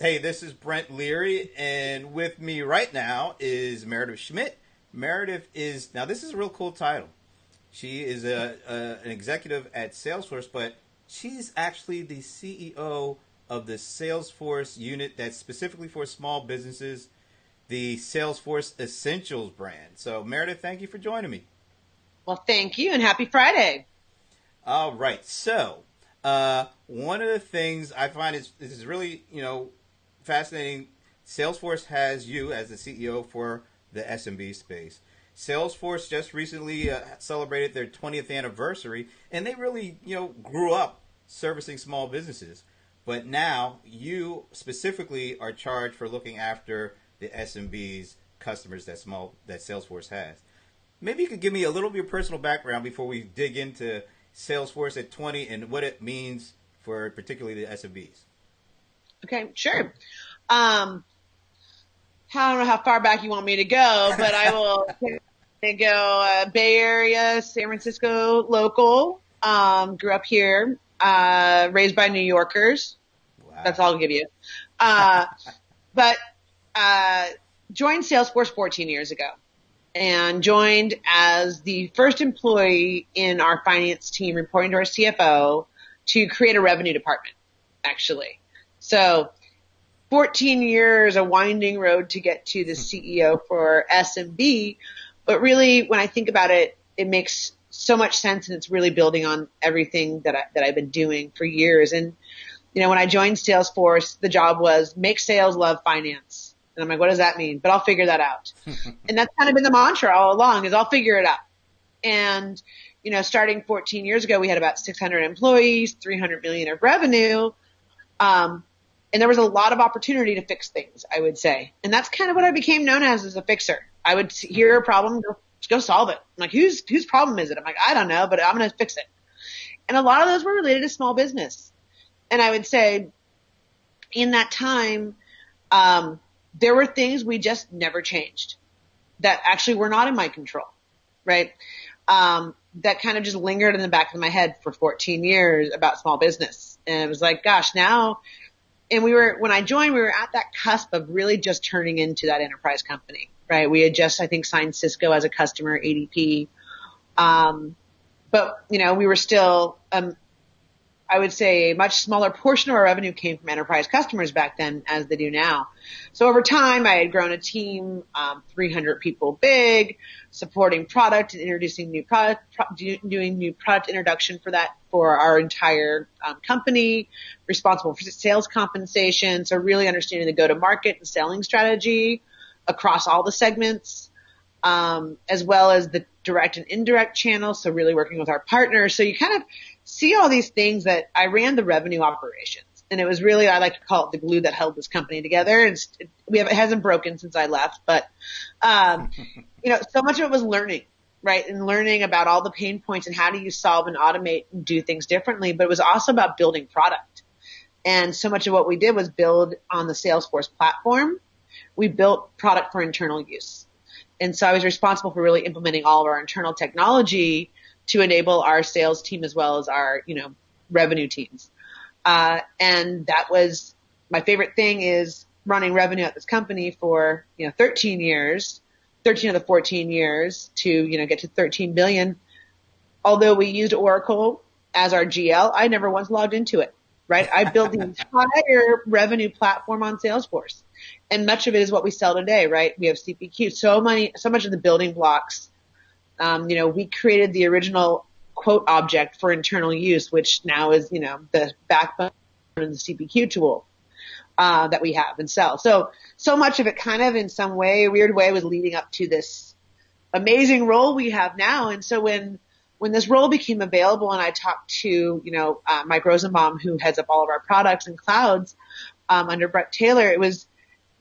Hey, this is Brent Leary, and with me right now is Meredith Schmidt. Meredith is now. This is a real cool title. She is an executive at Salesforce, but she's actually the CEO of the Salesforce unit that's specifically for small businesses, the Salesforce Essentials brand. So, Meredith, thank you for joining me. Well, thank you and happy Friday. All right. So, one of the things I find is this is really fascinating. Salesforce has you as the CEO for the SMB space. Salesforce just recently celebrated their 20th anniversary, and they really grew up servicing small businesses. But now you specifically are charged for looking after the SMB's customers that Salesforce has. Maybe you could give me a little bit of personal background before we dig into Salesforce at 20 and what it means for particularly the SMBs. Okay, sure. I don't know how far back you want me to go, but I will go Bay Area, San Francisco local. Grew up here, raised by New Yorkers. Wow. That's all I'll give you. But joined Salesforce 14 years ago and joined as the first employee in our finance team reporting to our CFO to create a revenue department, actually. So 14 years, a winding road to get to the CEO for SMB. But really, when I think about it, it makes so much sense, and it's really building on everything that I've been doing for years. And, when I joined Salesforce, the job was make sales love finance. And I'm like, what does that mean? But I'll figure that out. And that's kind of been the mantra all along is I'll figure it out. And, starting 14 years ago, we had about 600 employees, 300 million of revenue. And there was a lot of opportunity to fix things, I would say. And that's kind of what I became known as a fixer. I would hear a problem, go solve it. I'm like, whose problem is it? I'm like, I don't know, but I'm going to fix it. And a lot of those were related to small business. And I would say in that time, there were things we just never changed that actually were not in my control, right? That kind of just lingered in the back of my head for 14 years about small business. And it was like, gosh, now, and when I joined, we were at that cusp of really just turning into that enterprise company, right? We had just, I think, signed Cisco as a customer, ADP. But, we were still, I would say a much smaller portion of our revenue came from enterprise customers back then as they do now. So over time, I had grown a team, 300 people big, supporting product and introducing new product, doing new product introduction for our entire company, responsible for sales compensation. So really understanding the go-to-market and selling strategy across all the segments, as well as the direct and indirect channels. So really working with our partners. So you kind of see all these things that I ran the revenue operations. And it was really, I like to call it the glue that held this company together. And it hasn't broken since I left, but, so much of it was learning, right? And learning about all the pain points and how do you solve and automate and do things differently. But it was also about building product. And so much of what we did was build on the Salesforce platform. We built product for internal use. And so I was responsible for really implementing all of our internal technology to enable our sales team as well as our, revenue teams. And that was my favorite thing is running revenue at this company for, 13 years, 13 of the 14 years to, get to 13 billion. Although we used Oracle as our GL, I never once logged into it, right? I built the entire revenue platform on Salesforce. And much of it is what we sell today, right? We have CPQ, so much of the building blocks. We created the original quote object for internal use, which now is, the backbone of the CPQ tool, that we have and sell. So much of it kind of in some way, weird way was leading up to this amazing role we have now. And so when this role became available and I talked to, Mike Rosenbaum, who heads up all of our products and clouds, under Brett Taylor, it was,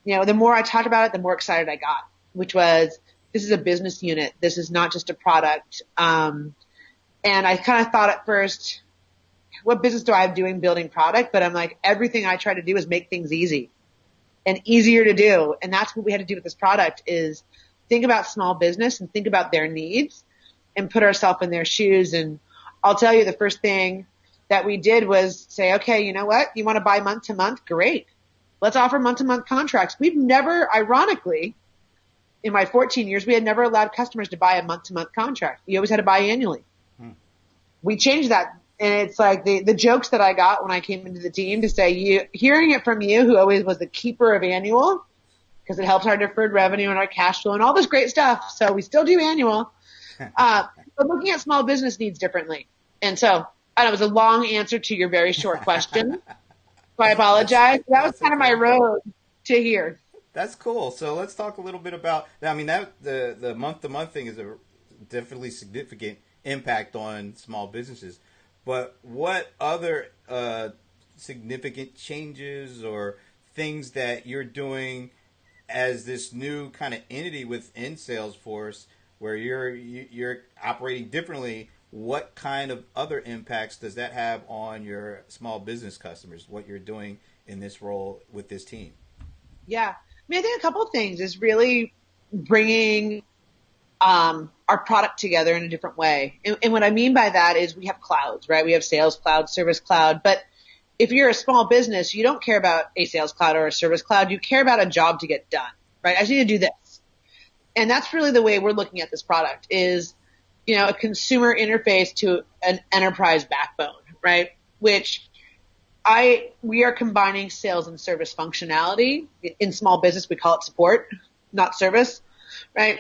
the more I talked about it, the more excited I got, which was, this is a business unit. This is not just a product. And I kind of thought at first, what business do I have doing building product? But I'm like, everything I try to do is make things easy and easier to do. And that's what we had to do with this product is think about small business and think about their needs and put ourselves in their shoes. And I'll tell you, the first thing that we did was say, okay, you know what? You want to buy month to month? Great. Let's offer month-to-month contracts. We've never, ironically, in my 14 years, we had never allowed customers to buy a month-to-month contract. You always had to buy annually. We changed that. And it's like the jokes that I got when I came into the team to say, hearing it from you, who always was the keeper of annual, because it helps our deferred revenue and our cash flow and all this great stuff. So we still do annual. But looking at small business needs differently. And so I know it was a long answer to your very short question. So I apologize. That was kind of my road to here. That's cool. So let's talk a little bit about, I mean, that the month-to-month thing is a definitely significant impact on small businesses. But what other significant changes or things that you're doing as this new kind of entity within Salesforce, where you're operating differently? What kind of other impacts does that have on your small business customers? What you're doing in this role with this team? Yeah, I mean, I think a couple of things is really bringing our product together in a different way. And what I mean by that is we have clouds, right? We have Sales Cloud, Service Cloud. But if you're a small business, you don't care about a Sales Cloud or a Service Cloud. You care about a job to get done, right? I just need to do this. And that's really the way we're looking at this product is, a consumer interface to an enterprise backbone, right? Which we are combining sales and service functionality. In small business, we call it support, not service, right?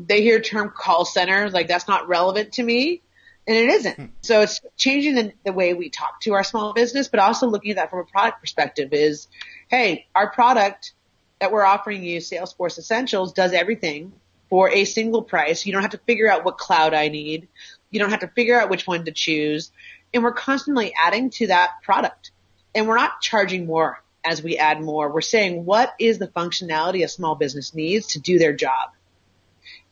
They hear term call center, like that's not relevant to me, and it isn't. So it's changing the way we talk to our small business, but also looking at that from a product perspective is, hey, our product that we're offering you, Salesforce Essentials, does everything for a single price. You don't have to figure out what cloud I need. You don't have to figure out which one to choose. And we're constantly adding to that product. And we're not charging more as we add more. We're saying, what is the functionality a small business needs to do their job?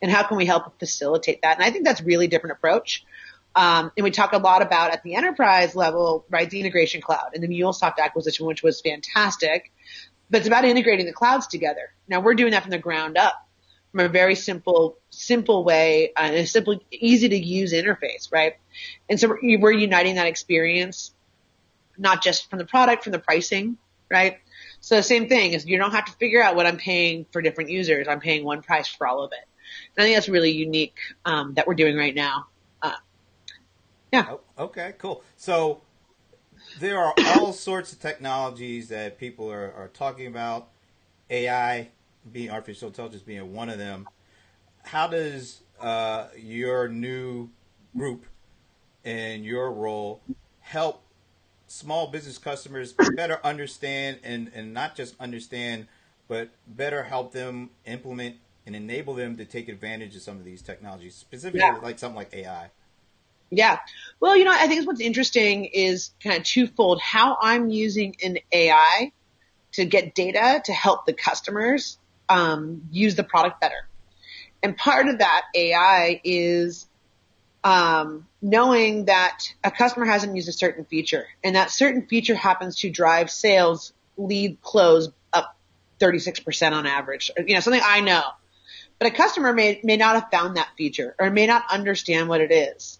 And how can we help facilitate that? And I think that's a really different approach. And we talk a lot about at the enterprise level, right, the integration cloud and the MuleSoft acquisition, which was fantastic. But it's about integrating the clouds together. Now we're doing that from the ground up, from a very simple way, and a simple, easy to use interface, right? And so we're uniting that experience, not just from the product, from the pricing, right? So the same thing is you don't have to figure out what I'm paying for different users. I'm paying one price for all of it. And I think that's really unique that we're doing right now. Yeah. Oh, okay, cool. So there are all sorts of technologies that people are talking about, AI, being artificial intelligence being one of them. How does your new group and your role help small business customers better understand and not just understand, but better help them implement and enable them to take advantage of some of these technologies, specifically like something like AI? Yeah. Well, I think what's interesting is kind of twofold. How I'm using an AI to get data to help the customers use the product better. And part of that AI is knowing that a customer hasn't used a certain feature, and that certain feature happens to drive sales lead close up 36% on average. Something I know. But a customer may not have found that feature or may not understand what it is.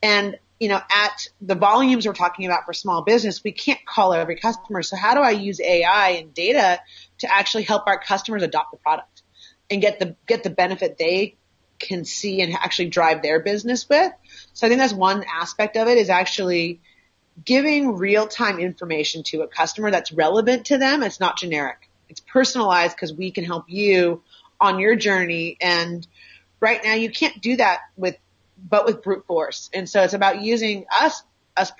And, at the volumes we're talking about for small business, we can't call every customer. So how do I use AI and data to actually help our customers adopt the product and get the benefit they can see and actually drive their business with? So I think that's one aspect of it, is actually giving real-time information to a customer that's relevant to them. It's not generic. It's personalized because we can help you on your journey. And right now you can't do that with brute force. And so it's about using us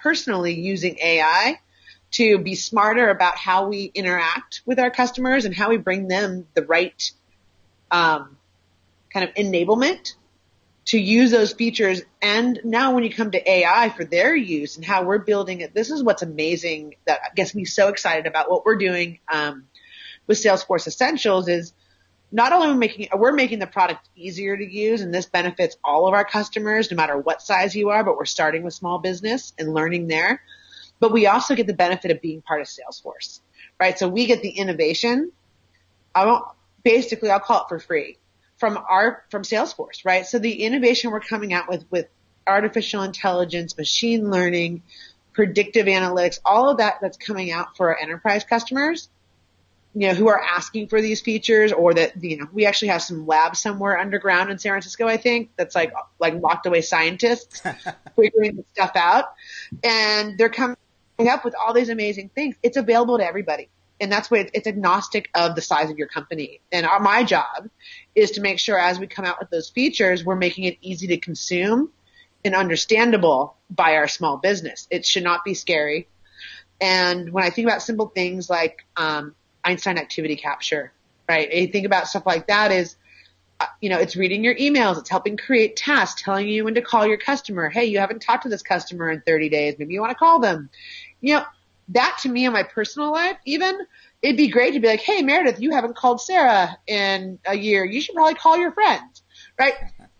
personally using AI to be smarter about how we interact with our customers and how we bring them the right kind of enablement to use those features. And now when you come to AI for their use and how we're building it, this is what's amazing that gets me so excited about what we're doing with Salesforce Essentials is not only we're making the product easier to use, and this benefits all of our customers, no matter what size you are, but we're starting with small business and learning there. But we also get the benefit of being part of Salesforce, right? So we get the innovation. I'll call it for free from Salesforce, right? So the innovation we're coming out with artificial intelligence, machine learning, predictive analytics, all of that's coming out for our enterprise customers who are asking for these features, or that, we actually have some labs somewhere underground in San Francisco, I think, that's like locked away scientists figuring this stuff out. And they're coming up with all these amazing things. It's available to everybody. And that's why it's agnostic of the size of your company. And my job is to make sure as we come out with those features, we're making it easy to consume and understandable by our small business. It should not be scary. And when I think about simple things like Einstein activity capture, right? I think about stuff like that is, it's reading your emails. It's helping create tasks, telling you when to call your customer. Hey, you haven't talked to this customer in 30 days. Maybe you want to call them. That to me in my personal life, even, it'd be great to be like, hey, Meredith, you haven't called Sarah in a year. You should probably call your friends, right?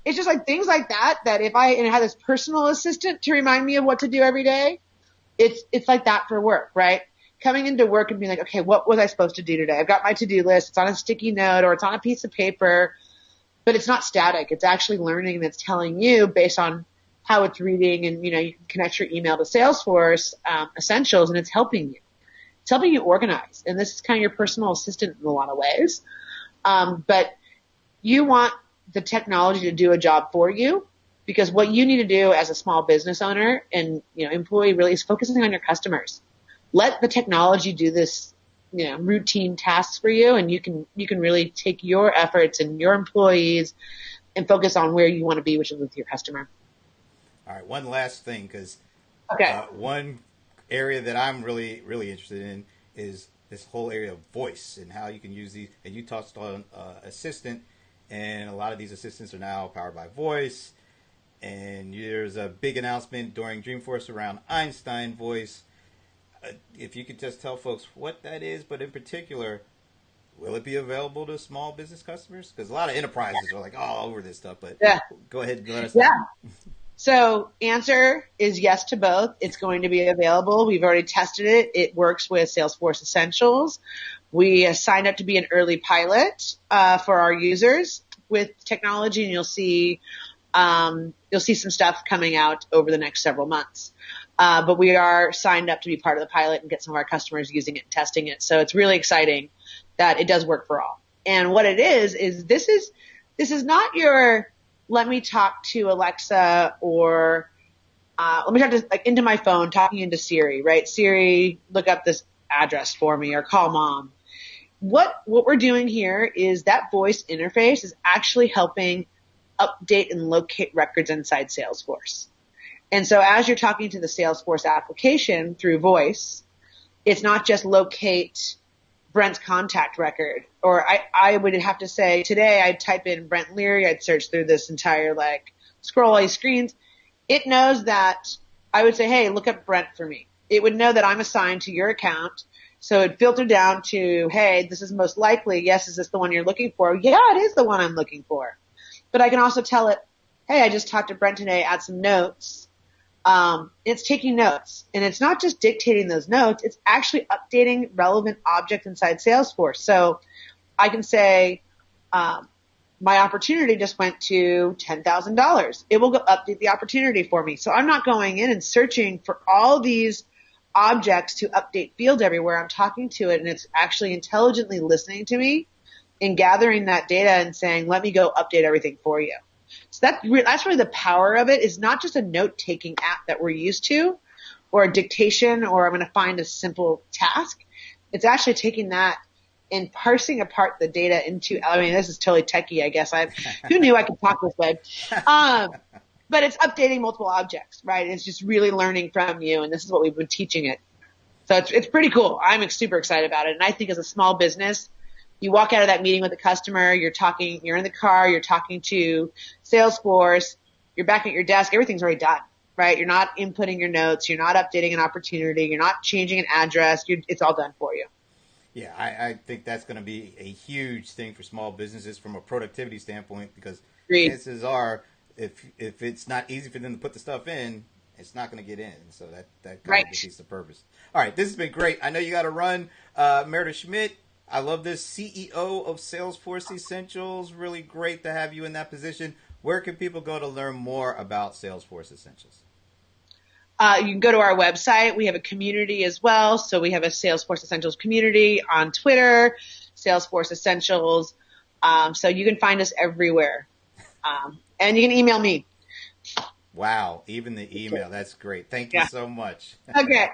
It's just like things like that if I had this personal assistant to remind me of what to do every day, it's like that for work, right? Coming into work and being like, okay, what was I supposed to do today? I've got my to-do list. It's on a sticky note or it's on a piece of paper, but it's not static. It's actually learning, and it's telling you based on how it's reading, and, you can connect your email to Salesforce Essentials, and it's helping you. It's helping you organize. And this is kind of your personal assistant in a lot of ways. But you want the technology to do a job for you, because what you need to do as a small business owner and, employee really is focusing on your customers. Let the technology do this, routine tasks for you, and you can really take your efforts and your employees and focus on where you want to be, which is with your customer. All right, one last thing, because okay. One area that I'm really, really interested in is this whole area of voice and how you can use these. And you touched on assistant, and a lot of these assistants are now powered by voice. And there's a big announcement during Dreamforce around Einstein voice. If you could just tell folks what that is, but in particular, will it be available to small business customers? Because a lot of enterprises are like all over this stuff, but go ahead and let us know. Yeah. So answer is yes to both. It's going to be available. We've already tested it. It works with Salesforce Essentials. We signed up to be an early pilot for our users with technology, and you'll see some stuff coming out over the next several months. But we are signed up to be part of the pilot and get some of our customers using it and testing it. So it's really exciting that it does work for all. And what it is this is not your let me talk to Alexa or let me talk to into my phone, talking into Siri, right? Siri, look up this address for me, or call mom. What we're doing here is that voice interface is actually helping update and locate records inside Salesforce. And so as you're talking to the Salesforce application through voice, it's not just locate Brent's contact record, or I would have to say today I'd type in Brent Leary, I'd search through this entire scroll all these screens. It knows that I would say, hey, look up Brent for me. It would know that I'm assigned to your account. So it'd filter down to, hey, this is most likely. Yes, is this the one you're looking for? Yeah, it is the one I'm looking for. But I can also tell it, hey, I just talked to Brent today, add some notes. It's taking notes, and it's not just dictating those notes. It's actually updating relevant objects inside Salesforce. So I can say, my opportunity just went to $10,000. It will go update the opportunity for me. So I'm not going in and searching for all these objects to update fields everywhere. I'm talking to it, and it's actually intelligently listening to me and gathering that data and saying, let me go update everything for you. So that's really the power of it, is not just a note-taking app that we're used to, or a dictation, or I'm going to find a simple task. It's actually taking that and parsing apart the data into, this is totally techie, I guess. Who knew I could talk this way? But it's updating multiple objects, right? It's just really learning from you, and this is what we've been teaching it. So it's pretty cool. I'm super excited about it. And I think as a small business, you walk out of that meeting with a customer, you're in the car, you're talking to Salesforce, you're back at your desk, everything's already done, right? You're not inputting your notes, you're not updating an opportunity, you're not changing an address, it's all done for you. Yeah, I think that's going to be a huge thing for small businesses from a productivity standpoint, because chances are, if it's not easy for them to put the stuff in, it's not going to get in. So that kind of defeats the purpose. All right, this has been great. I know you got to run. Meredith Schmidt, I love this, CEO of Salesforce Essentials. Really great to have you in that position. Where can people go to learn more about Salesforce Essentials? You can go to our website. We have a community as well. So we have a Salesforce Essentials community on Twitter, Salesforce Essentials. So you can find us everywhere. And you can email me. Wow, even the email. That's great. Thank you so much. Okay.